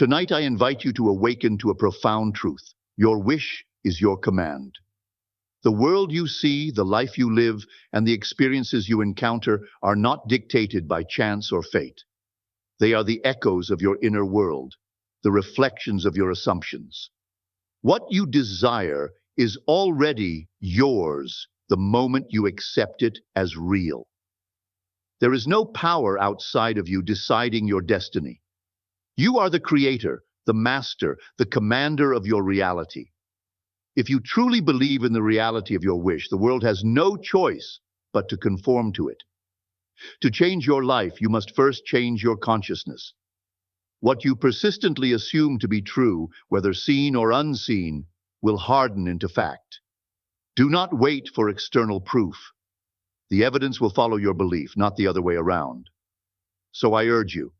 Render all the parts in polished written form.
Tonight I invite you to awaken to a profound truth. Your wish is your command. The world you see, the life you live, and the experiences you encounter are not dictated by chance or fate. They are the echoes of your inner world, the reflections of your assumptions. What you desire is already yours the moment you accept it as real. There is no power outside of you deciding your destiny. You are the creator, the master, the commander of your reality. If you truly believe in the reality of your wish, the world has no choice but to conform to it. To change your life, you must first change your consciousness. What you persistently assume to be true, whether seen or unseen, will harden into fact. Do not wait for external proof. The evidence will follow your belief, not the other way around. So I urge you,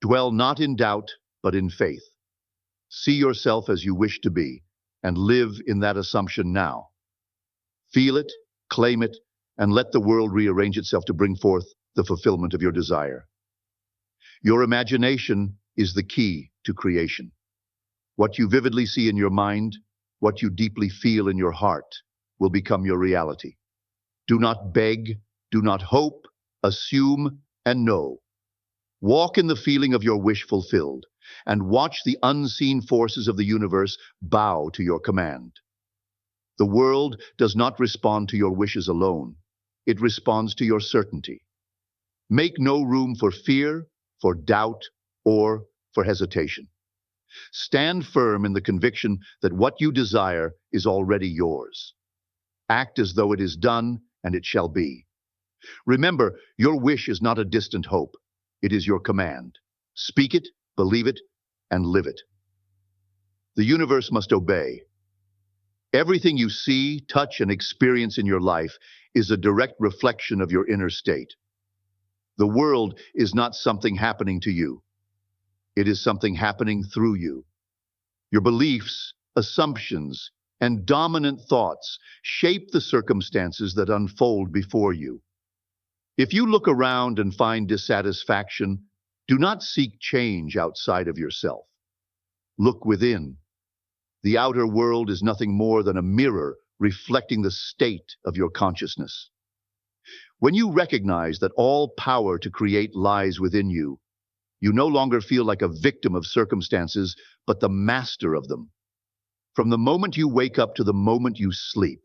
dwell not in doubt, but in faith. See yourself as you wish to be, and live in that assumption now. Feel it, claim it, and let the world rearrange itself to bring forth the fulfillment of your desire. Your imagination is the key to creation. What you vividly see in your mind, what you deeply feel in your heart, will become your reality. Do not beg, do not hope, assume, and know. Walk in the feeling of your wish fulfilled, and watch the unseen forces of the universe bow to your command. The world does not respond to your wishes alone. It responds to your certainty. Make no room for fear, for doubt, or for hesitation. Stand firm in the conviction that what you desire is already yours. Act as though it is done, and it shall be. Remember, your wish is not a distant hope. It is your command. Speak it, believe it, and live it. The universe must obey. Everything you see, touch, and experience in your life is a direct reflection of your inner state. The world is not something happening to you. It is something happening through you. Your beliefs, assumptions, and dominant thoughts shape the circumstances that unfold before you. If you look around and find dissatisfaction, do not seek change outside of yourself. Look within. The outer world is nothing more than a mirror reflecting the state of your consciousness. When you recognize that all power to create lies within you, you no longer feel like a victim of circumstances, but the master of them. From the moment you wake up to the moment you sleep,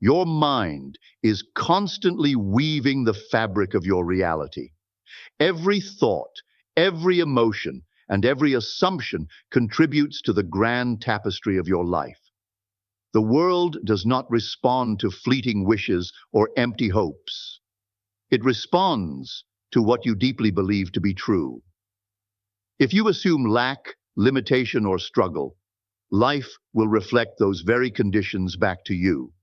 your mind is constantly weaving the fabric of your reality. Every thought, every emotion, and every assumption contributes to the grand tapestry of your life. The world does not respond to fleeting wishes or empty hopes. It responds to what you deeply believe to be true. If you assume lack, limitation, or struggle, life will reflect those very conditions back to you.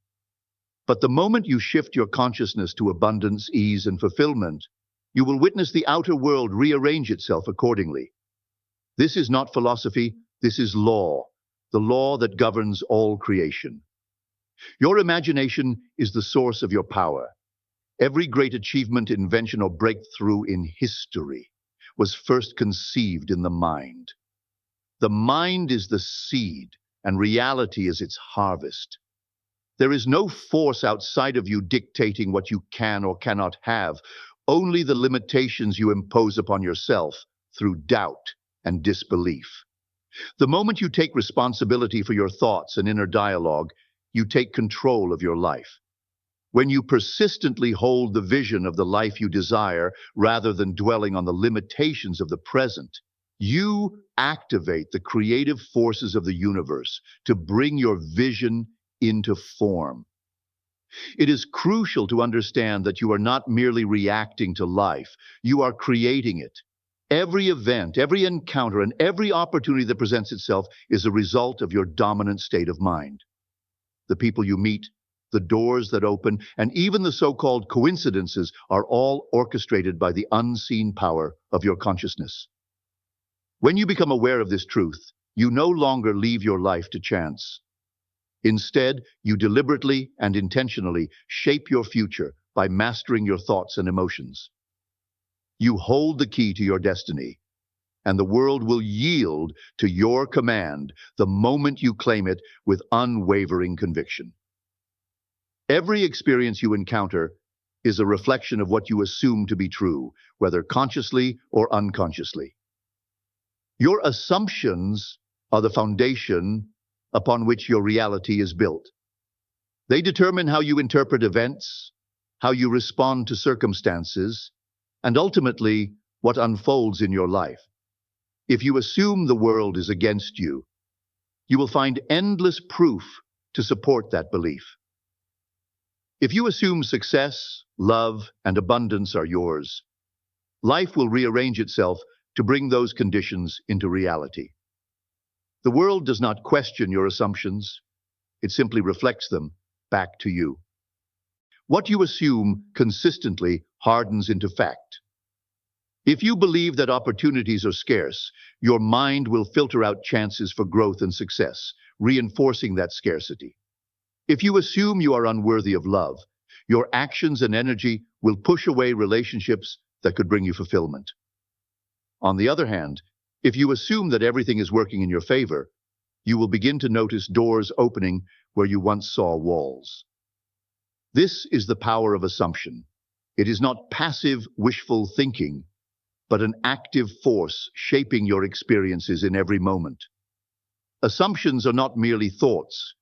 But the moment you shift your consciousness to abundance, ease, and fulfillment, you will witness the outer world rearrange itself accordingly. This is not philosophy, this is law, the law that governs all creation. Your imagination is the source of your power. Every great achievement, invention, or breakthrough in history was first conceived in the mind. The mind is the seed, and reality is its harvest. There is no force outside of you dictating what you can or cannot have, only the limitations you impose upon yourself through doubt and disbelief. The moment you take responsibility for your thoughts and inner dialogue, you take control of your life. When you persistently hold the vision of the life you desire rather than dwelling on the limitations of the present, you activate the creative forces of the universe to bring your vision into form. It is crucial to understand that you are not merely reacting to life, you are creating it. Every event, every encounter, and every opportunity that presents itself is a result of your dominant state of mind. The people you meet, the doors that open, and even the so-called coincidences are all orchestrated by the unseen power of your consciousness. When you become aware of this truth, you no longer leave your life to chance. Instead, you deliberately and intentionally shape your future by mastering your thoughts and emotions. You hold the key to your destiny, and the world will yield to your command the moment you claim it with unwavering conviction. Every experience you encounter is a reflection of what you assume to be true, whether consciously or unconsciously. Your assumptions are the foundation upon which your reality is built. They determine how you interpret events, how you respond to circumstances, and ultimately what unfolds in your life. If you assume the world is against you, you will find endless proof to support that belief. If you assume success, love, and abundance are yours, life will rearrange itself to bring those conditions into reality. The world does not question your assumptions, it simply reflects them back to you. What you assume consistently hardens into fact. If you believe that opportunities are scarce, your mind will filter out chances for growth and success, reinforcing that scarcity. If you assume you are unworthy of love, your actions and energy will push away relationships that could bring you fulfillment. On the other hand, if you assume that everything is working in your favor, you will begin to notice doors opening where you once saw walls. This is the power of assumption. It is not passive, wishful thinking, but an active force shaping your experiences in every moment. Assumptions are not merely thoughts.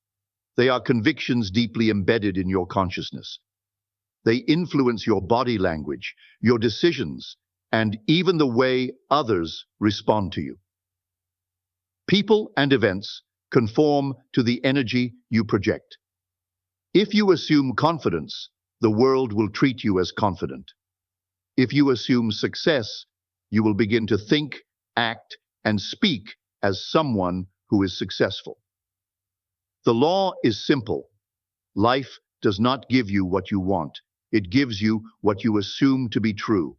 They are convictions deeply embedded in your consciousness. They influence your body language, your decisions, and even the way others respond to you. People and events conform to the energy you project. If you assume confidence, the world will treat you as confident. If you assume success, you will begin to think, act, and speak as someone who is successful. The law is simple. Life does not give you what you want. It gives you what you assume to be true.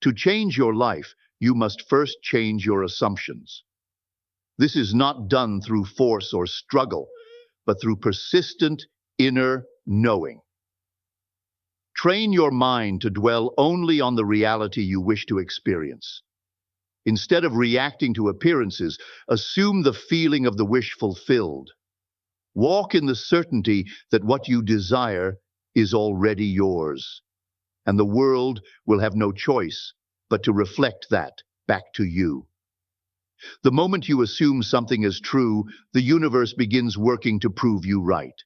To change your life, you must first change your assumptions. This is not done through force or struggle, but through persistent inner knowing. Train your mind to dwell only on the reality you wish to experience. Instead of reacting to appearances, assume the feeling of the wish fulfilled. Walk in the certainty that what you desire is already yours, and the world will have no choice but to reflect that back to you. The moment you assume something is true, the universe begins working to prove you right.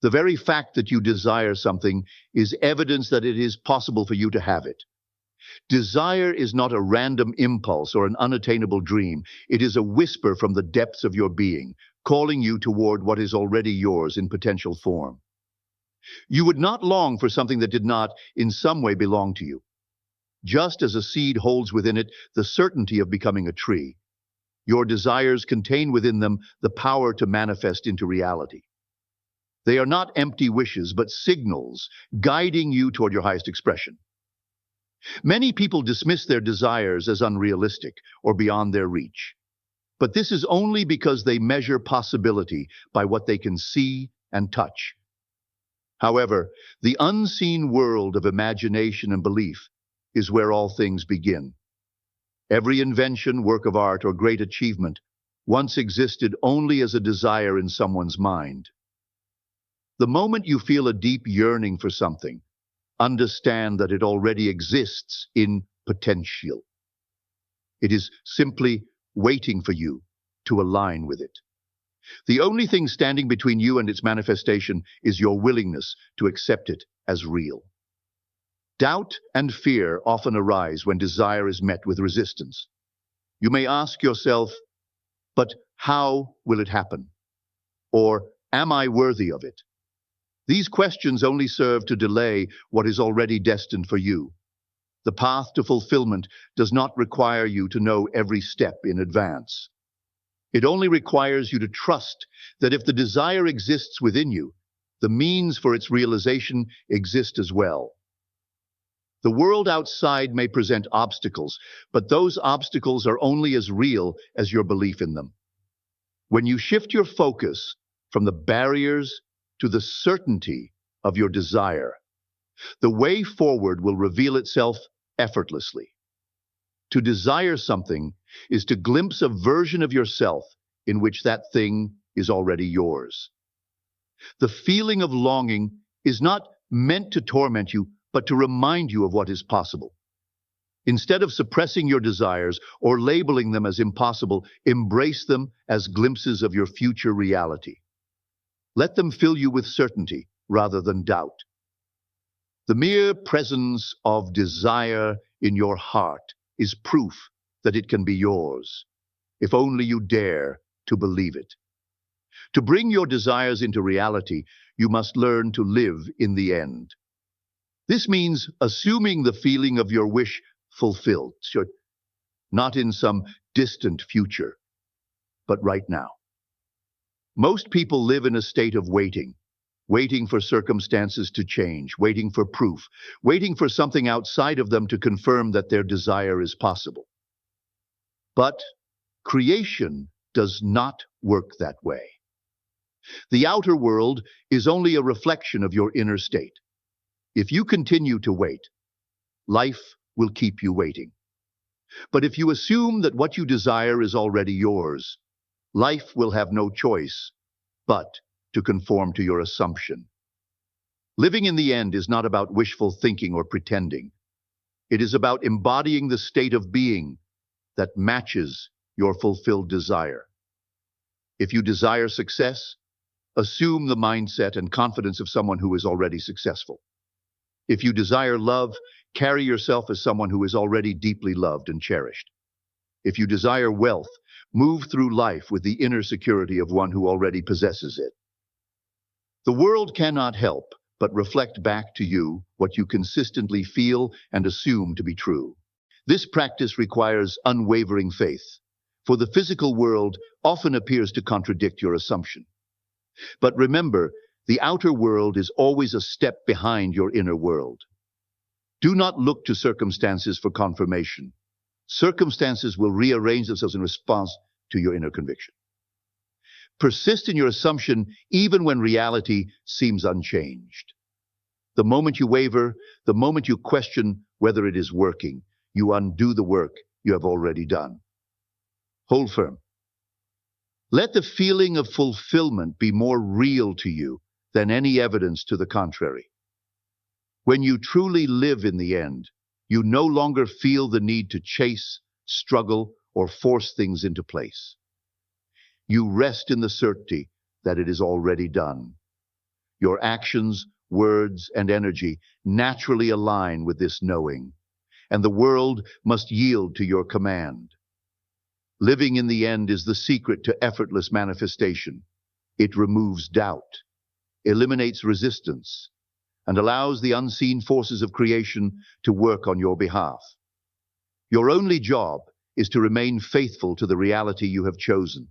The very fact that you desire something is evidence that it is possible for you to have it. Desire is not a random impulse or an unattainable dream. It is a whisper from the depths of your being, calling you toward what is already yours in potential form. You would not long for something that did not, in some way, belong to you. Just as a seed holds within it the certainty of becoming a tree, your desires contain within them the power to manifest into reality. They are not empty wishes, but signals guiding you toward your highest expression. Many people dismiss their desires as unrealistic or beyond their reach. But this is only because they measure possibility by what they can see and touch. However, the unseen world of imagination and belief is where all things begin. Every invention, work of art, or great achievement once existed only as a desire in someone's mind. The moment you feel a deep yearning for something, understand that it already exists in potential. It is simply waiting for you to align with it. The only thing standing between you and its manifestation is your willingness to accept it as real. Doubt and fear often arise when desire is met with resistance. You may ask yourself, but how will it happen? Or, am I worthy of it? These questions only serve to delay what is already destined for you. The path to fulfillment does not require you to know every step in advance. It only requires you to trust that if the desire exists within you, the means for its realization exist as well. The world outside may present obstacles, but those obstacles are only as real as your belief in them. When you shift your focus from the barriers to the certainty of your desire, the way forward will reveal itself effortlessly. To desire something is to glimpse a version of yourself in which that thing is already yours. The feeling of longing is not meant to torment you, but to remind you of what is possible. Instead of suppressing your desires or labeling them as impossible, embrace them as glimpses of your future reality. Let them fill you with certainty rather than doubt. The mere presence of desire in your heart is proof that it can be yours, if only you dare to believe it. To bring your desires into reality, you must learn to live in the end. This means assuming the feeling of your wish fulfilled, not in some distant future, but right now. Most people live in a state of waiting, waiting for circumstances to change, waiting for proof, waiting for something outside of them to confirm that their desire is possible. But creation does not work that way. The outer world is only a reflection of your inner state. If you continue to wait, life will keep you waiting. But if you assume that what you desire is already yours, life will have no choice but to conform to your assumption. Living in the end is not about wishful thinking or pretending. It is about embodying the state of being that matches your fulfilled desire. If you desire success, assume the mindset and confidence of someone who is already successful. If you desire love, carry yourself as someone who is already deeply loved and cherished. If you desire wealth, move through life with the inner security of one who already possesses it. The world cannot help but reflect back to you what you consistently feel and assume to be true. This practice requires unwavering faith, for the physical world often appears to contradict your assumption. But remember, the outer world is always a step behind your inner world. Do not look to circumstances for confirmation. Circumstances will rearrange themselves in response to your inner conviction. Persist in your assumption even when reality seems unchanged. The moment you waver, the moment you question whether it is working, you undo the work you have already done. Hold firm. Let the feeling of fulfillment be more real to you than any evidence to the contrary. When you truly live in the end, you no longer feel the need to chase, struggle, or force things into place. You rest in the certainty that it is already done. Your actions, words, and energy naturally align with this knowing, and the world must yield to your command. Living in the end is the secret to effortless manifestation. It removes doubt, eliminates resistance, and allows the unseen forces of creation to work on your behalf. Your only job is to remain faithful to the reality you have chosen.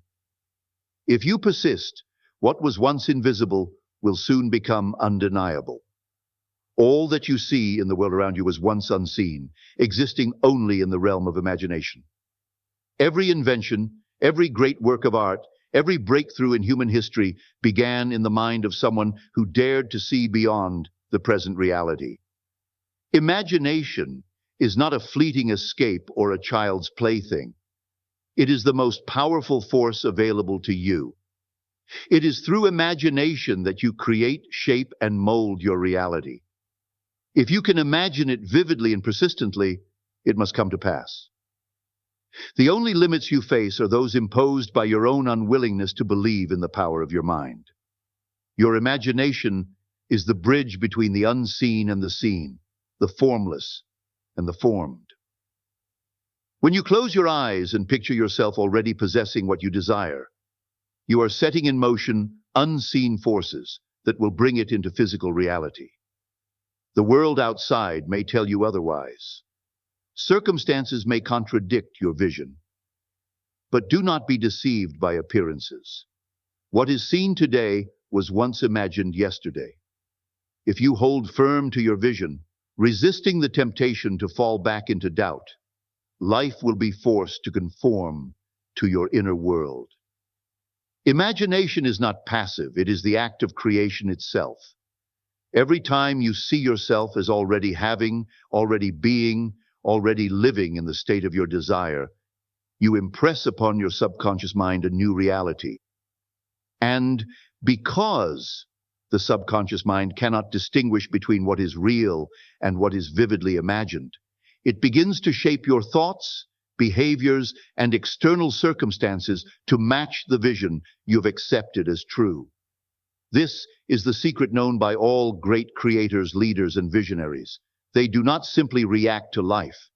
If you persist, what was once invisible will soon become undeniable. All that you see in the world around you was once unseen, existing only in the realm of imagination. Every invention, every great work of art, every breakthrough in human history began in the mind of someone who dared to see beyond the present reality. Imagination is not a fleeting escape or a child's plaything. It is the most powerful force available to you. It is through imagination that you create, shape, and mold your reality. If you can imagine it vividly and persistently, it must come to pass. The only limits you face are those imposed by your own unwillingness to believe in the power of your mind. Your imagination is the bridge between the unseen and the seen, the formless and the formed. When you close your eyes and picture yourself already possessing what you desire, you are setting in motion unseen forces that will bring it into physical reality. The world outside may tell you otherwise. Circumstances may contradict your vision. But do not be deceived by appearances. What is seen today was once imagined yesterday. If you hold firm to your vision, resisting the temptation to fall back into doubt, life will be forced to conform to your inner world. Imagination is not passive, it is the act of creation itself. Every time you see yourself as already having, already being, already living in the state of your desire, you impress upon your subconscious mind a new reality. And because the subconscious mind cannot distinguish between what is real and what is vividly imagined, it begins to shape your thoughts, behaviors, and external circumstances to match the vision you've accepted as true. This is the secret known by all great creators, leaders, and visionaries. They do not simply react to life.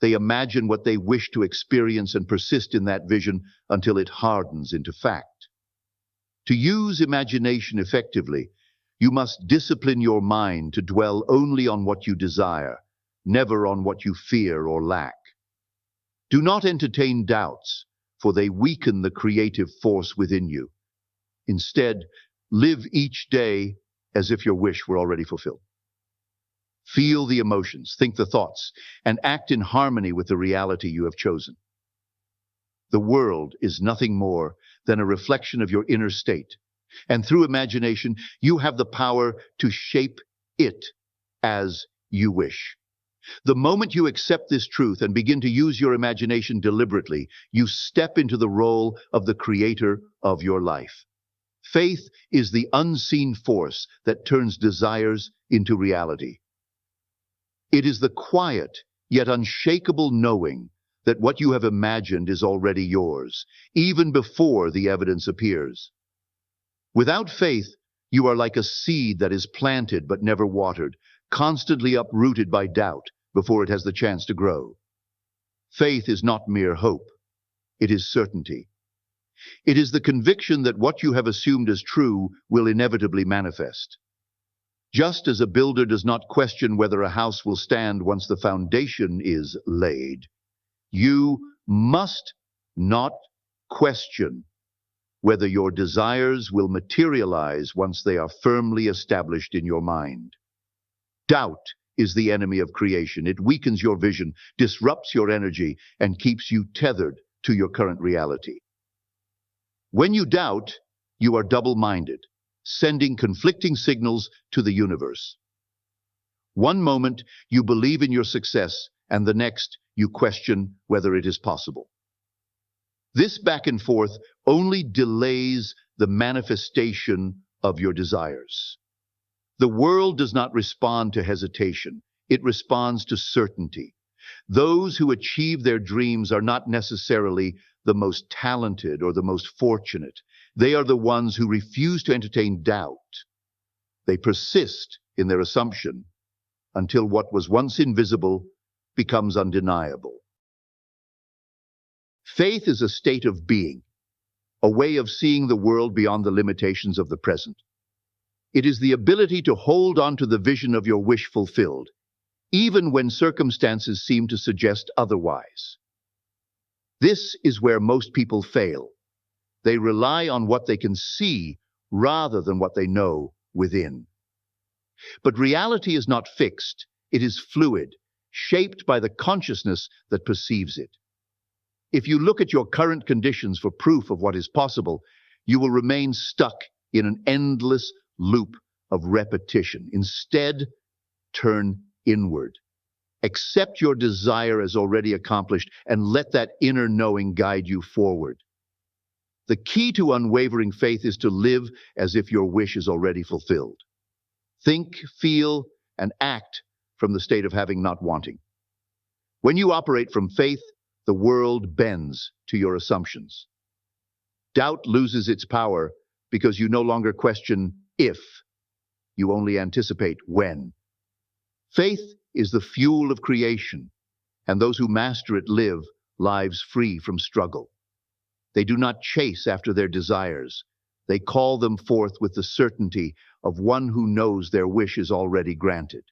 They imagine what they wish to experience and persist in that vision until it hardens into fact. To use imagination effectively, you must discipline your mind to dwell only on what you desire, never on what you fear or lack. Do not entertain doubts, for they weaken the creative force within you. Instead, live each day as if your wish were already fulfilled. Feel the emotions, think the thoughts, and act in harmony with the reality you have chosen. The world is nothing more than a reflection of your inner state, and through imagination, you have the power to shape it as you wish. The moment you accept this truth and begin to use your imagination deliberately, you step into the role of the creator of your life. Faith is the unseen force that turns desires into reality. It is the quiet, yet unshakable knowing that what you have imagined is already yours, even before the evidence appears. Without faith, you are like a seed that is planted but never watered, constantly uprooted by doubt before it has the chance to grow. Faith is not mere hope. It is certainty. It is the conviction that what you have assumed as true will inevitably manifest. Just as a builder does not question whether a house will stand once the foundation is laid, you must not question whether your desires will materialize once they are firmly established in your mind. Doubt is the enemy of creation. It weakens your vision, disrupts your energy, and keeps you tethered to your current reality. When you doubt, you are double-minded, sending conflicting signals to the universe. One moment, you believe in your success, and the next, you question whether it is possible. This back and forth only delays the manifestation of your desires. The world does not respond to hesitation. It responds to certainty. Those who achieve their dreams are not necessarily the most talented or the most fortunate. They are the ones who refuse to entertain doubt. They persist in their assumption until what was once invisible becomes undeniable. Faith is a state of being, a way of seeing the world beyond the limitations of the present. It is the ability to hold on to the vision of your wish fulfilled, even when circumstances seem to suggest otherwise. This is where most people fail. They rely on what they can see rather than what they know within. But reality is not fixed. It is fluid, shaped by the consciousness that perceives it. If you look at your current conditions for proof of what is possible, you will remain stuck in an endless loop of repetition. Instead, turn inward. Accept your desire as already accomplished and let that inner knowing guide you forward. The key to unwavering faith is to live as if your wish is already fulfilled. Think, feel, and act from the state of having not wanting. When you operate from faith, the world bends to your assumptions. Doubt loses its power because you no longer question if, you only anticipate when. Faith is the fuel of creation, and those who master it live lives free from struggle. They do not chase after their desires. They call them forth with the certainty of one who knows their wish is already granted.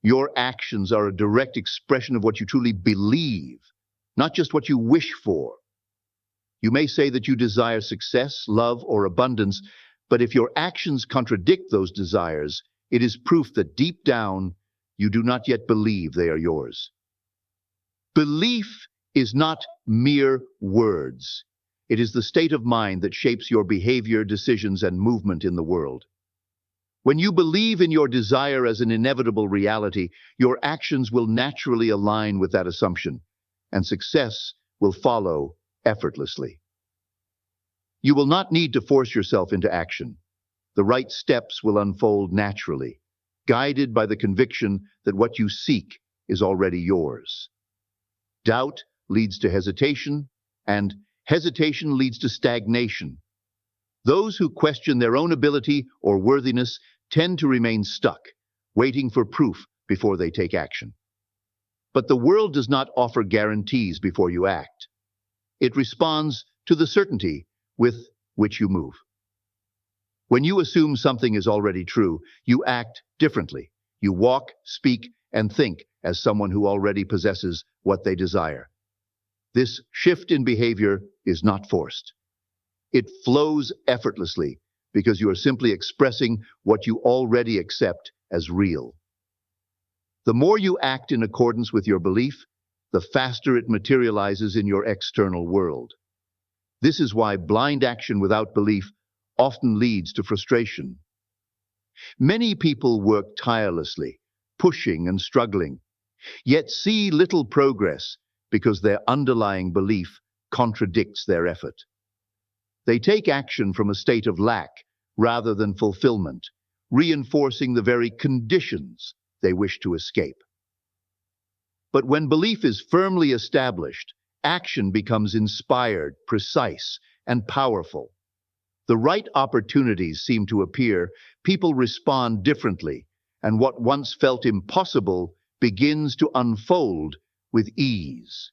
Your actions are a direct expression of what you truly believe, not just what you wish for. You may say that you desire success, love, or abundance, but if your actions contradict those desires, it is proof that deep down, you do not yet believe they are yours. Belief is not mere words. It is the state of mind that shapes your behavior, decisions, and movement in the world. When you believe in your desire as an inevitable reality, your actions will naturally align with that assumption, and success will follow effortlessly. You will not need to force yourself into action. The right steps will unfold naturally, guided by the conviction that what you seek is already yours. Doubt leads to hesitation, and hesitation leads to stagnation. Those who question their own ability or worthiness tend to remain stuck, waiting for proof before they take action. But the world does not offer guarantees before you act. It responds to the certainty with which you move. When you assume something is already true, you act differently. You walk, speak, and think as someone who already possesses what they desire. This shift in behavior is not forced. It flows effortlessly because you are simply expressing what you already accept as real. The more you act in accordance with your belief, the faster it materializes in your external world. This is why blind action without belief often leads to frustration. Many people work tirelessly, pushing and struggling, yet see little progress because their underlying belief contradicts their effort. They take action from a state of lack rather than fulfillment, reinforcing the very conditions they wish to escape. But when belief is firmly established, action becomes inspired, precise, and powerful. The right opportunities seem to appear, people respond differently, and what once felt impossible begins to unfold with ease.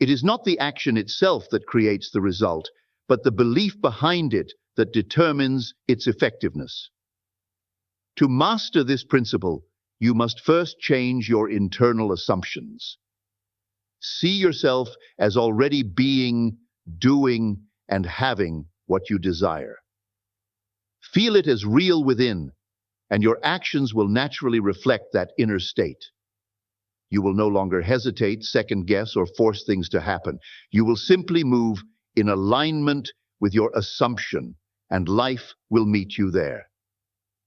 It is not the action itself that creates the result, but the belief behind it that determines its effectiveness. To master this principle, you must first change your internal assumptions. See yourself as already being, doing, and having what you desire. Feel it as real within, and your actions will naturally reflect that inner state. You will no longer hesitate, second-guess, or force things to happen. You will simply move in alignment with your assumption, and life will meet you there.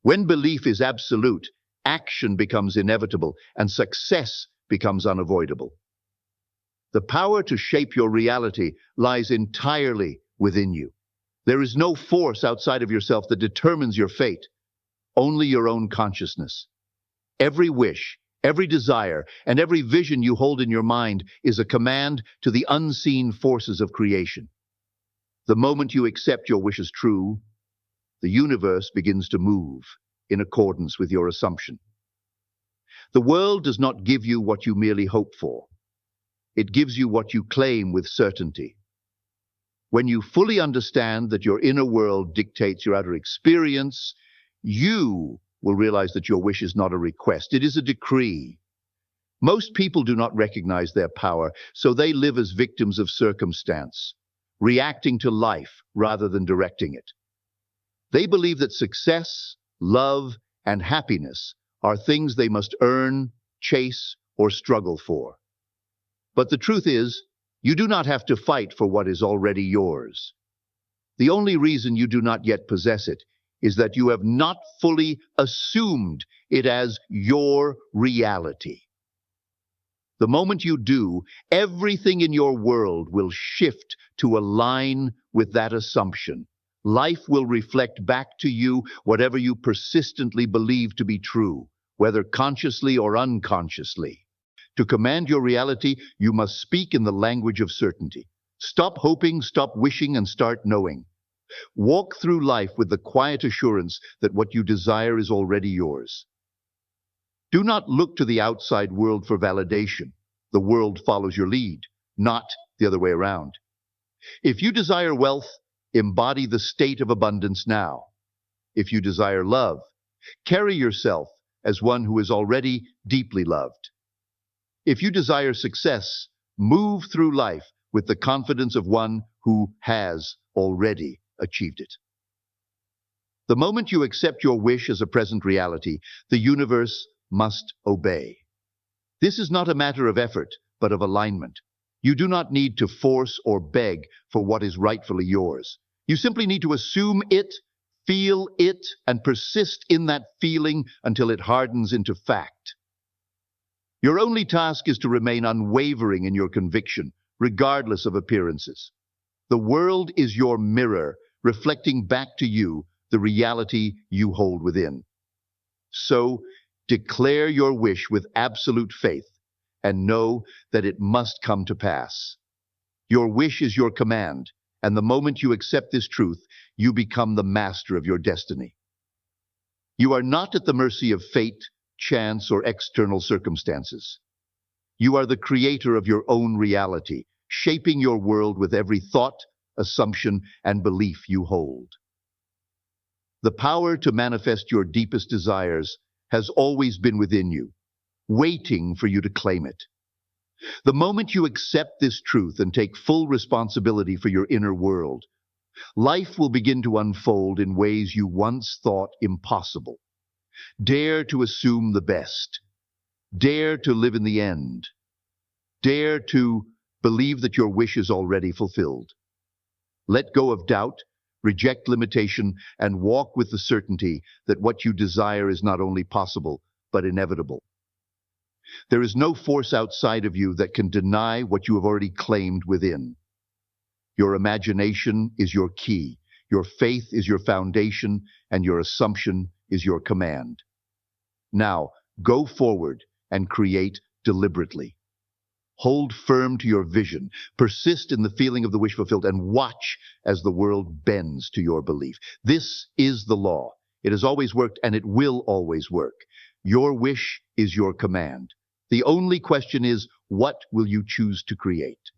When belief is absolute, action becomes inevitable, and success becomes unavoidable. The power to shape your reality lies entirely within you. There is no force outside of yourself that determines your fate, only your own consciousness. Every wish, every desire, and every vision you hold in your mind is a command to the unseen forces of creation. The moment you accept your wish as true, the universe begins to move in accordance with your assumption. The world does not give you what you merely hope for. It gives you what you claim with certainty. When you fully understand that your inner world dictates your outer experience, you will realize that your wish is not a request, it is a decree. Most people do not recognize their power, so they live as victims of circumstance, reacting to life rather than directing it. They believe that success, love, and happiness are things they must earn, chase, or struggle for. But the truth is, you do not have to fight for what is already yours. The only reason you do not yet possess it is that you have not fully assumed it as your reality. The moment you do, everything in your world will shift to align with that assumption. Life will reflect back to you whatever you persistently believe to be true, whether consciously or unconsciously. To command your reality, you must speak in the language of certainty. Stop hoping, stop wishing, and start knowing. Walk through life with the quiet assurance that what you desire is already yours. Do not look to the outside world for validation. The world follows your lead, not the other way around. If you desire wealth, embody the state of abundance now. If you desire love, carry yourself as one who is already deeply loved. If you desire success, move through life with the confidence of one who has already achieved it. The moment you accept your wish as a present reality, the universe must obey. This is not a matter of effort, but of alignment. You do not need to force or beg for what is rightfully yours. You simply need to assume it, Feel it and persist in that feeling until it hardens into fact. Your only task is to remain unwavering in your conviction, regardless of appearances. The world is your mirror, reflecting back to you the reality you hold within. So, declare your wish with absolute faith and know that it must come to pass. Your wish is your command, and the moment you accept this truth, you become the master of your destiny. You are not at the mercy of fate, chance, or external circumstances. You are the creator of your own reality, shaping your world with every thought, assumption, and belief you hold. The power to manifest your deepest desires has always been within you, waiting for you to claim it. The moment you accept this truth and take full responsibility for your inner world, life will begin to unfold in ways you once thought impossible. Dare to assume the best. Dare to live in the end. Dare to believe that your wish is already fulfilled. Let go of doubt, reject limitation, and walk with the certainty that what you desire is not only possible, but inevitable. There is no force outside of you that can deny what you have already claimed within. Your imagination is your key, your faith is your foundation, and your assumption is your command. Now, go forward and create deliberately. Hold firm to your vision, persist in the feeling of the wish fulfilled, and watch as the world bends to your belief. This is the law. It has always worked, and it will always work. Your wish is your command. The only question is, what will you choose to create?